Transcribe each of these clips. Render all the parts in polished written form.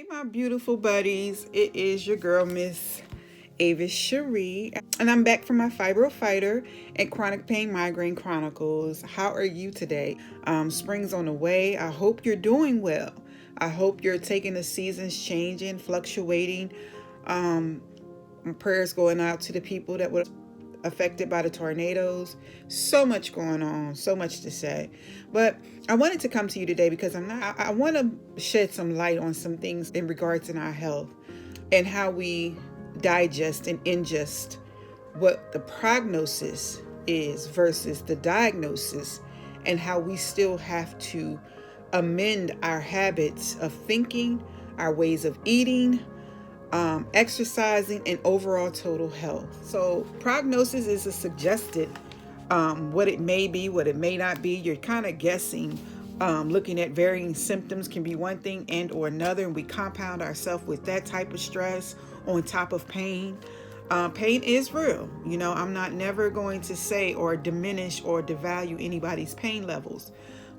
Hey, my beautiful buddies. It is your girl, Miss Avis Cherie, and I'm back from my Fibro Fighter and Chronic Pain Migraine Chronicles. How are you today? Spring's on the way. I hope you're doing well. I hope you're taking the seasons changing, fluctuating. My prayers going out to the people that were affected by the tornadoes. So much going on, so much to say. But I wanted to come to you today because I want to shed some light on some things in regards to our health and how we digest and ingest what the prognosis is versus the diagnosis, and how we still have to amend our habits of thinking, our ways of eating, exercising, and overall total health. So prognosis is a suggested, what it may be, what it may not be. You're kind of guessing. Looking at varying symptoms can be one thing and or another, and we compound ourselves with that type of stress on top of pain. Pain is real. I'm not never going to say or diminish or devalue anybody's pain levels.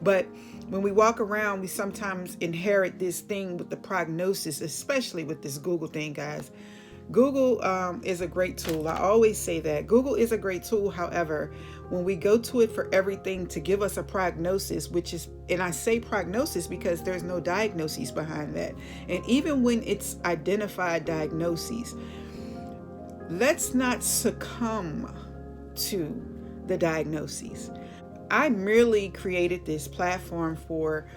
But when we walk around, we sometimes inherit this thing with the prognosis, especially with this Google thing, guys. Google is a great tool. I always say that. Google is a great tool. However, when we go to it for everything to give us a prognosis, which is, and I say prognosis because there's no diagnoses behind that. And even when it's identified diagnoses, let's not succumb to the diagnoses. I merely created this platform for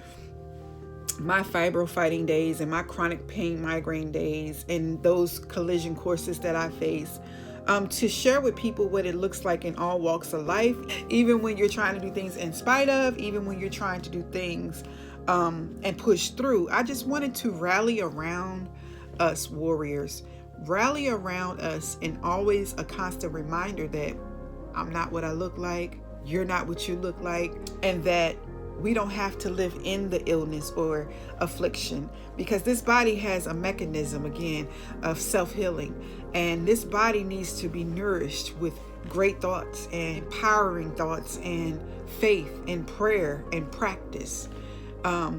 my fibro fighting days and my chronic pain migraine days and those collision courses that I face, to share with people what it looks like in all walks of life, even when you're trying to do things in spite of, even when you're trying to do things and push through. I just wanted to rally around us warriors, rally around us, and always a constant reminder that I'm not what I look like. You're not what you look like, and that we don't have to live in the illness or affliction, because this body has a mechanism, again, of self-healing, and this body needs to be nourished with great thoughts and empowering thoughts and faith and prayer and practice.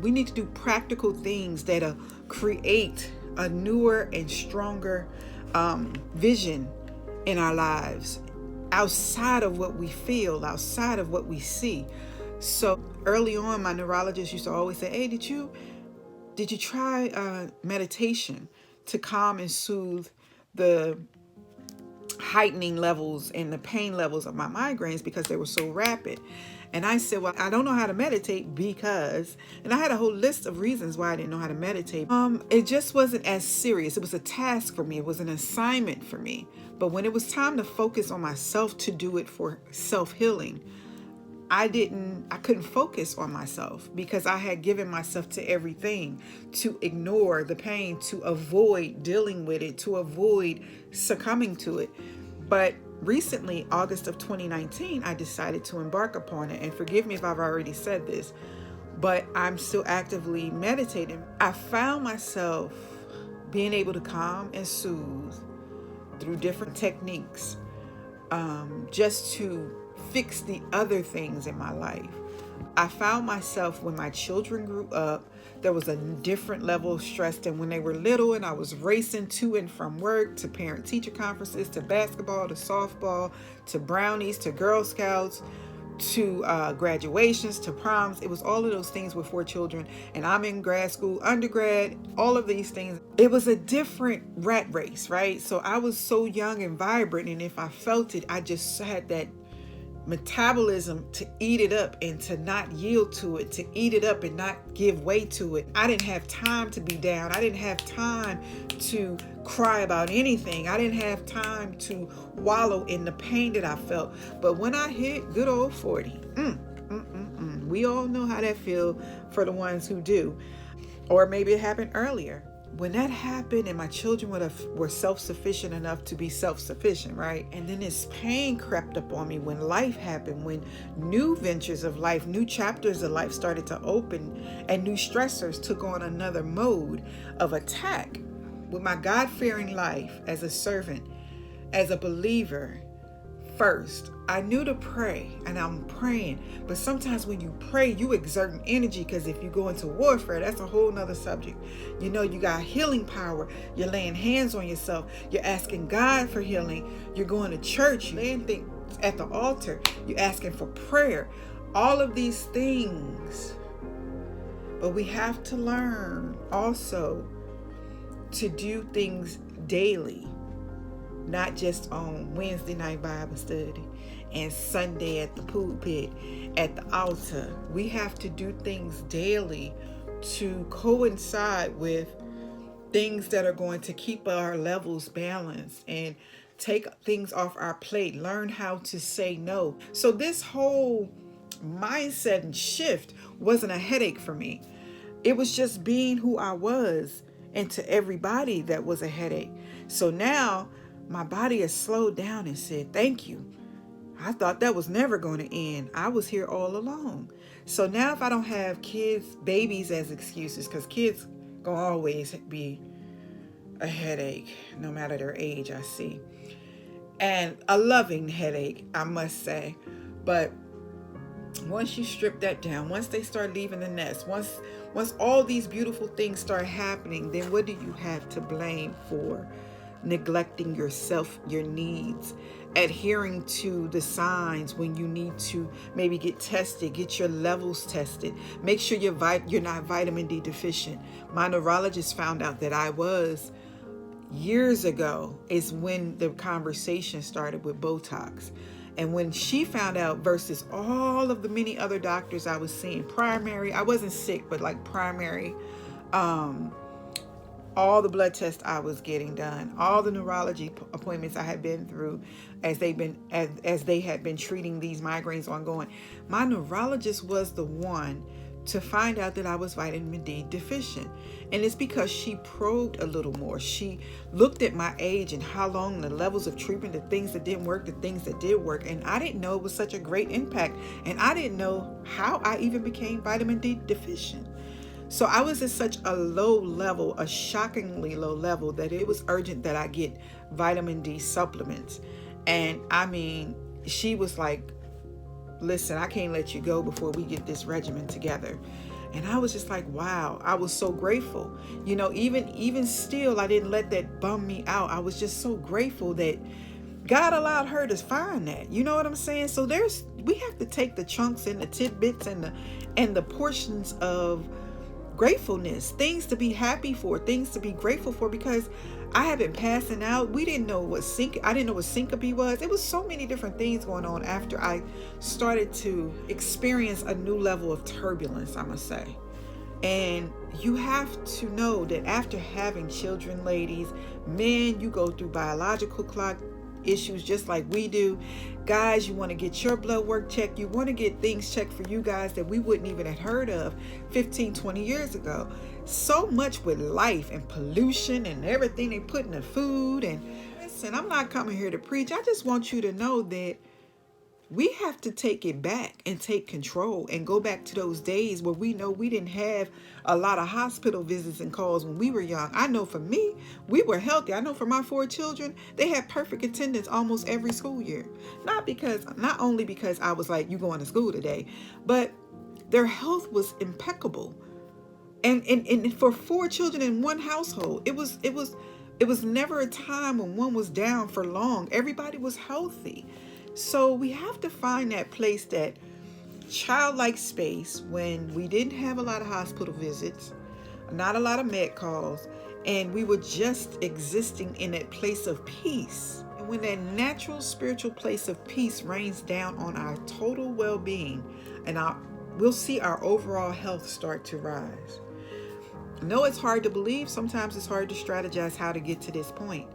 We need to do practical things that create a newer and stronger vision in our lives, outside of what we feel, outside of what we see. So early on, my neurologist used to always say, hey, did you try meditation to calm and soothe the heightening levels and the pain levels of my migraines because they were so rapid? And I said, well, I don't know how to meditate because, and I had a whole list of reasons why I didn't know how to meditate. It just wasn't as serious. It was a task for me. It was an assignment for me. But when it was time to focus on myself to do it for self-healing, I couldn't focus on myself because I had given myself to everything, to ignore the pain, to avoid dealing with it, to avoid succumbing to it. But recently, August of 2019, I decided to embark upon it. And forgive me if I've already said this, but I'm still actively meditating. I found myself being able to calm and soothe through different techniques, just to fix the other things in my life. I found myself, when my children grew up, there was a different level of stress than when they were little, and I was racing to and from work, to parent-teacher conferences, to basketball, to softball, to brownies, to Girl Scouts, to graduations, to proms. It was all of those things with 4 children, and I'm in grad school, undergrad, all of these things. It was a different rat race, right? So I was so young and vibrant, and if I felt it, I just had that metabolism to eat it up and to not yield to it, to eat it up and not give way to it. I didn't have time to be down. I didn't have time to cry about anything. I didn't have time to wallow in the pain that I felt. But when I hit good old 40, we all know how that feels for the ones who do. Or maybe it happened earlier. When that happened and my children were self-sufficient enough to be self-sufficient, right? And then this pain crept up on me when life happened, when new ventures of life, new chapters of life started to open, and new stressors took on another mode of attack. With my God-fearing life as a servant, as a believer, first. I knew to pray, and I'm praying. But sometimes when you pray, you exert an energy, because if you go into warfare, that's a whole nother subject. You know, you got healing power. You're laying hands on yourself. You're asking God for healing. You're going to church. You're laying things at the altar. You're asking for prayer. All of these things. But we have to learn also to do things daily. Not just on Wednesday night Bible study and Sunday at the pulpit, at the altar. We have to do things daily to coincide with things that are going to keep our levels balanced and take things off our plate. Learn how to say no. So this whole mindset and shift wasn't a headache for me. It was just being who I was, and to everybody that was a headache. So now my body has slowed down and said, thank you. I thought that was never going to end. I was here all along. So now if I don't have kids, babies as excuses, because kids gonna always be a headache, no matter their age, I see. And a loving headache, I must say. But once you strip that down, once they start leaving the nest, once all these beautiful things start happening, then what do you have to blame for neglecting yourself, your needs, adhering to the signs when you need to maybe get tested, get your levels tested, make sure you're not vitamin D deficient. My neurologist found out that I was years ago, is when the conversation started with Botox. And when she found out versus all of the many other doctors I was seeing, primary, I wasn't sick, but like primary, all the blood tests I was getting done, all the neurology appointments I had been through as they had been treating these migraines ongoing. My neurologist was the one to find out that I was vitamin D deficient. And it's because she probed a little more. She looked at my age and how long, the levels of treatment, the things that didn't work, the things that did work. And I didn't know it was such a great impact. And I didn't know how I even became vitamin D deficient. So I was at such a low level, a shockingly low level, that it was urgent that I get vitamin D supplements. And I mean, she was like, listen, I can't let you go before we get this regimen together. And I was just like, wow, I was so grateful. You know, even still, I didn't let that bum me out. I was just so grateful that God allowed her to find that. You know what I'm saying? So we have to take the chunks and the tidbits and the portions of gratefulness, things to be happy for, things to be grateful for, because I had been passing out. We didn't know I didn't know what syncope was. It was so many different things going on after I started to experience a new level of turbulence, I must say. And you have to know that after having children, ladies, men, you go through biological clock issues just like we do. Guys, you want to get your blood work checked. You want to get things checked for you guys that we wouldn't even have heard of 15, 20 years ago. So much with life and pollution and everything they put in the food. And listen, I'm not coming here to preach. I just want you to know that we have to take it back and take control and go back to those days where we know we didn't have a lot of hospital visits and calls when we were young. I know for me, we were healthy. I know for my 4 children, they had perfect attendance almost every school year. Not only because I was like, you going to school today, but their health was impeccable. And for 4 children in one household, it was never a time when one was down for long. Everybody was healthy. So we have to find that place, that childlike space, when we didn't have a lot of hospital visits, not a lot of med calls, and we were just existing in that place of peace. And when that natural spiritual place of peace rains down on our total well-being, and we'll see our overall health start to rise. I know it's hard to believe. Sometimes it's hard to strategize how to get to this point.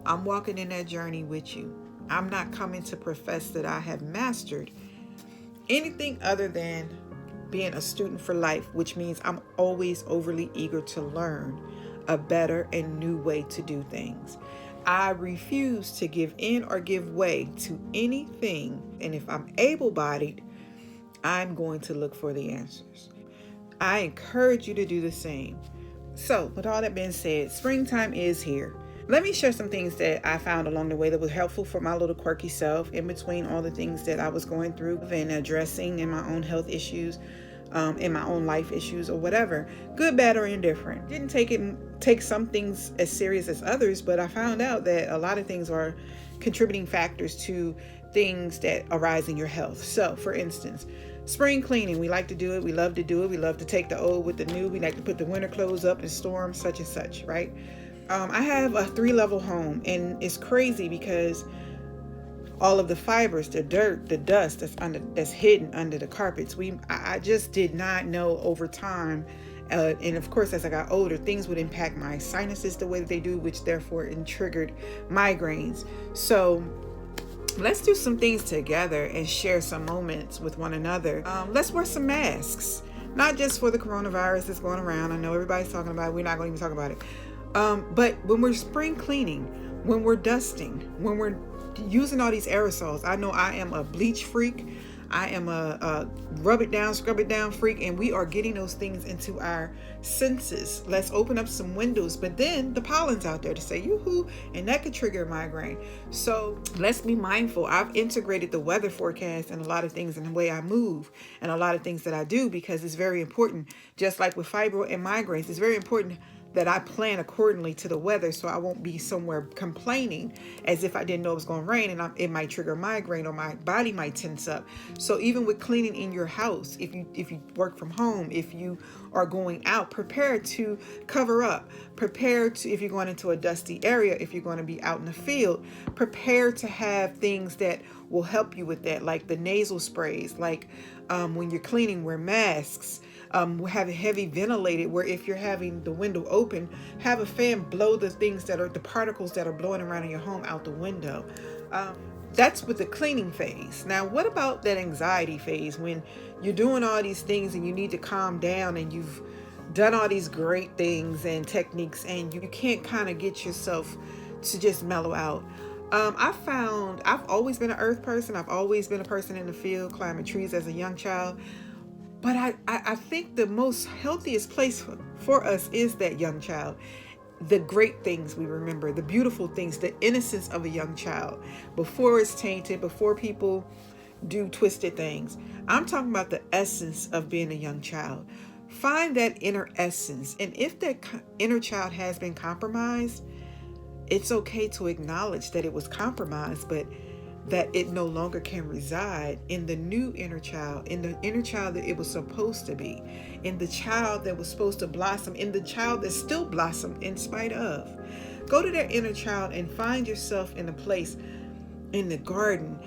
I'm walking in that journey with you. I'm not coming to profess that I have mastered anything other than being a student for life, which means I'm always overly eager to learn a better and new way to do things. I refuse to give in or give way to anything. And if I'm able-bodied, I'm going to look for the answers. I encourage you to do the same. So, with all that being said, springtime is here. Let me share some things that I found along the way that was helpful for my little quirky self in between all the things that I was going through and addressing in my own health issues, in my own life issues or whatever, good, bad, or indifferent. Didn't take some things as serious as others, but I found out that a lot of things are contributing factors to things that arise in your health. So, for instance, spring cleaning, we like to do it. We love to do it. We love to take the old with the new. We like to put the winter clothes up and store them, such and such, right? I have a 3-level home, and it's crazy because all of the fibers, the dirt, the dust that's hidden under the carpets. I just did not know over time, and of course as I got older, things would impact my sinuses the way that they do, which therefore triggered migraines. So let's do some things together and share some moments with one another. Let's wear some masks, not just for the coronavirus that's going around. I know everybody's talking about it. We're not going to even talk about it. But when we're spring cleaning, when we're dusting, when we're using all these aerosols, I know I am a bleach freak. I am a rub it down, scrub it down freak, and we are getting those things into our senses. Let's open up some windows, but then the pollen's out there to say yoo-hoo, and that could trigger a migraine. So let's be mindful. I've integrated the weather forecast and a lot of things in the way I move and a lot of things that I do, because it's very important. Just like with fibro and migraines, it's very important that I plan accordingly to the weather, so I won't be somewhere complaining as if I didn't know it was going to rain, and it might trigger a migraine or my body might tense up. So even with cleaning in your house, if you work from home, if you are going out, prepare to cover up. Prepare to, if you're going into a dusty area, if you're going to be out in the field, prepare to have things that will help you with that, like the nasal sprays, like when you're cleaning, wear masks. Have it heavy ventilated, where if you're having the window open, have a fan blow the things that are the particles that are blowing around in your home out the window. That's with the cleaning phase. Now, what about that anxiety phase, when you're doing all these things and you need to calm down and you've done all these great things and techniques and you can't kind of get yourself to just mellow out? I've always been an earth person. I've always been a person in the field, climbing trees as a young child. But I think the most healthiest place for us is that young child. The great things we remember, the beautiful things, the innocence of a young child before it's tainted, before people do twisted things. I'm talking about the essence of being a young child. Find that inner essence. And if that inner child has been compromised, it's okay to acknowledge that it was compromised, but that it no longer can reside in the new inner child, in the inner child that it was supposed to be, in the child that was supposed to blossom, in the child that still blossomed in spite of. Go to that inner child and find yourself in a place in the garden,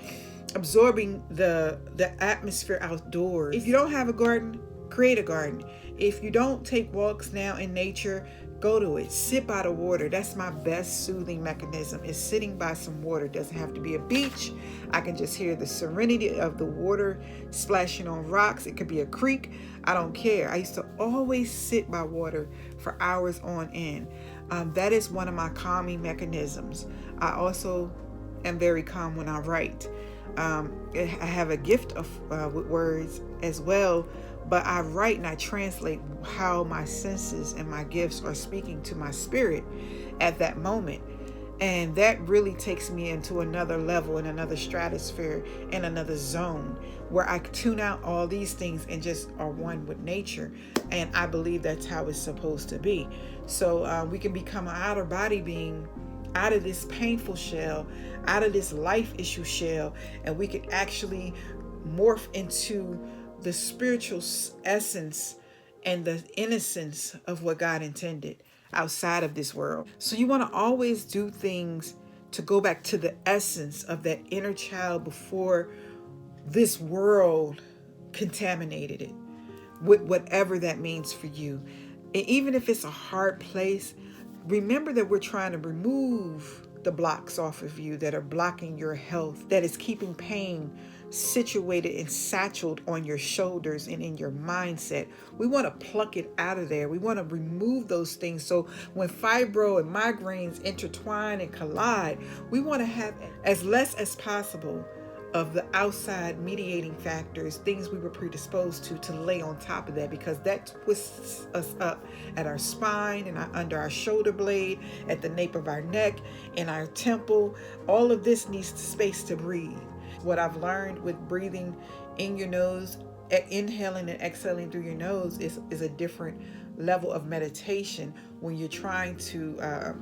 absorbing the atmosphere outdoors. If you don't have a garden, create a garden. If you don't take walks now in nature, go to it. Sit by the water. That's my best soothing mechanism, is sitting by some water. It doesn't have to be a beach. I can just hear the serenity of the water splashing on rocks. It could be a creek. I don't care. I used to always sit by water for hours on end. That is one of my calming mechanisms. I also am very calm when I write. I have a gift of with words as well, but I write and I translate how my senses and my gifts are speaking to my spirit at that moment. And that really takes me into another level, in another stratosphere, in another zone, where I tune out all these things and just are one with nature. And I believe that's how it's supposed to be. So we can become an outer body being, out of this painful shell, out of this life issue shell, and we can actually morph into the spiritual essence and the innocence of what God intended outside of this world. So you want to always do things to go back to the essence of that inner child before this world contaminated it with whatever that means for you. And even if it's a hard place, remember that we're trying to remove the blocks off of you that are blocking your health, that is keeping pain situated and saturated on your shoulders and in your mindset. We want to pluck it out of there. We want to remove those things. So when fibro and migraines intertwine and collide, we want to have as less as possible of the outside mediating factors, things we were predisposed to lay on top of that, because that twists us up at our spine and under our shoulder blade, at the nape of our neck, in our temple. All of this needs space to breathe. What I've learned with breathing in your nose, inhaling and exhaling through your nose, is a different level of meditation when you're trying to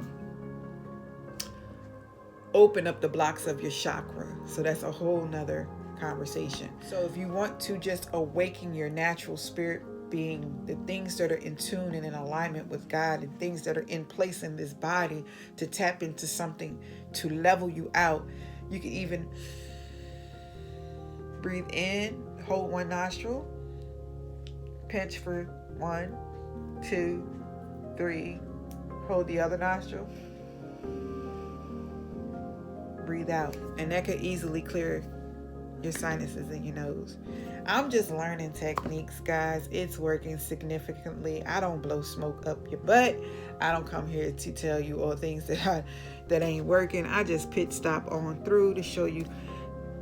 open up the blocks of your chakra. So that's a whole nother conversation. So if you want to just awaken your natural spirit being, the things that are in tune and in alignment with God, and things that are in place in this body to tap into something to level you out, you can even breathe in, hold one nostril, pinch for 1, 2, 3, hold the other nostril, breathe out, and that could easily clear your sinuses in your nose. I'm just learning techniques, guys. It's working significantly. I don't blow smoke up your butt. I don't come here to tell you all things that ain't working. I just pit stop on through to show you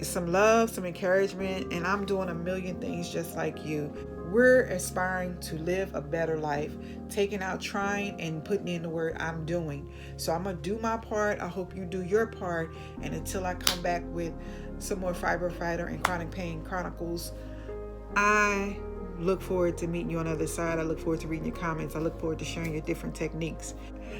some love, some encouragement, and I'm doing a million things just like you. We're aspiring to live a better life, taking out trying and putting in the word I'm doing. So I'm going to do my part. I hope you do your part. And until I come back with some more Fiber Fighter and Chronic Pain Chronicles, I look forward to meeting you on the other side. I look forward to reading your comments. I look forward to sharing your different techniques.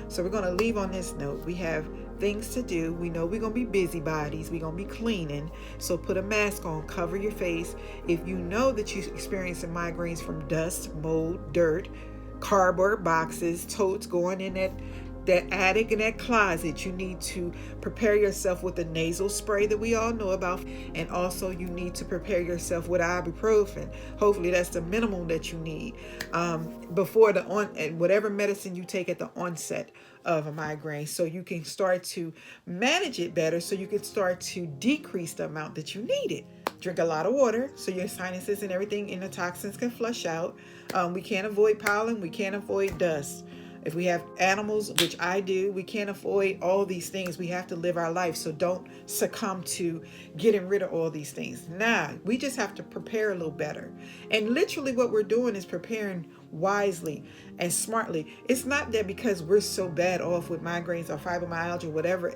So we're going to leave on this note. We have things to do. We know we're going to be busybodies. We're going to be cleaning. So put a mask on, cover your face. If you know that you're experiencing migraines from dust, mold, dirt, cardboard boxes, totes going in that attic and that closet, you need to prepare yourself with the nasal spray that we all know about. And also you need to prepare yourself with ibuprofen. Hopefully that's the minimum that you need before whatever medicine you take at the onset of a migraine, so you can start to manage it better, so you can start to decrease the amount that you need it. Drink a lot of water so your sinuses and everything in the toxins can flush out. We can't avoid pollen. We can't avoid dust. If we have animals, which I do, we can't avoid all these things. We have to live our life. So don't succumb to getting rid of all these things. Nah, we just have to prepare a little better. And literally what we're doing is preparing wisely and smartly. It's not that because we're so bad off with migraines or fibromyalgia, whatever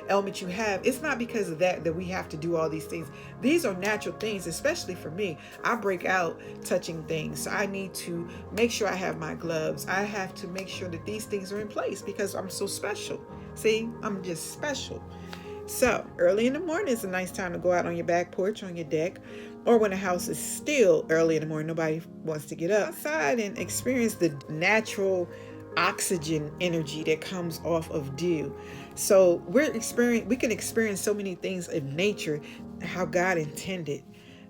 ailment you have, it's not because of that we have to do all these things. These are natural things, especially for me. I break out touching things, so I need to make sure I have my gloves. I have to make sure that these things are in place because I'm so special. See, I'm just special. So early in the morning is a nice time to go out on your back porch, on your deck, or when the house is still early in the morning, nobody wants to get up outside and experience the natural oxygen energy that comes off of dew. So we can experience so many things in nature, how God intended,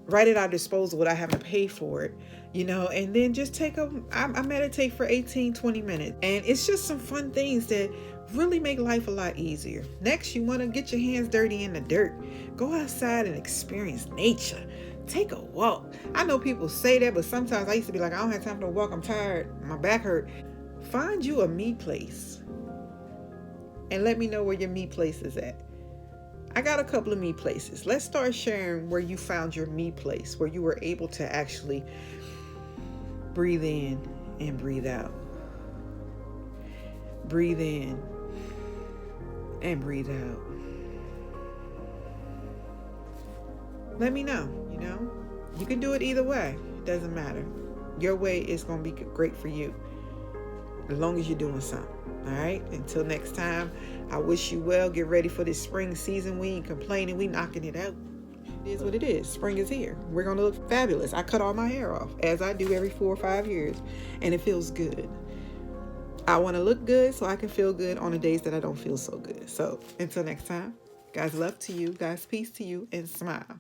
right at our disposal without having to pay for it, and then just I meditate for 18-20 minutes, and it's just some fun things that really make life a lot easier. Next, you want to get your hands dirty in the dirt. Go outside and experience nature. Take a walk. I know people say that, but sometimes I used to be like, I don't have time to walk. I'm tired. My back hurt. Find you a me place and let me know where your me place is at. I got a couple of me places. Let's start sharing where you found your me place, where you were able to actually breathe in and breathe out. Breathe in and breathe out. Let me know, You can do it either way. It doesn't matter. Your way is going to be great for you, as long as you're doing something. All right? Until next time, I wish you well. Get ready for this spring season. We ain't complaining. We knocking it out. It is what it is. Spring is here. We're going to look fabulous. I cut all my hair off, as I do every 4 or 5 years, and it feels good. I want to look good so I can feel good on the days that I don't feel so good. So until next time, God's love to you, God's peace to you, and smile.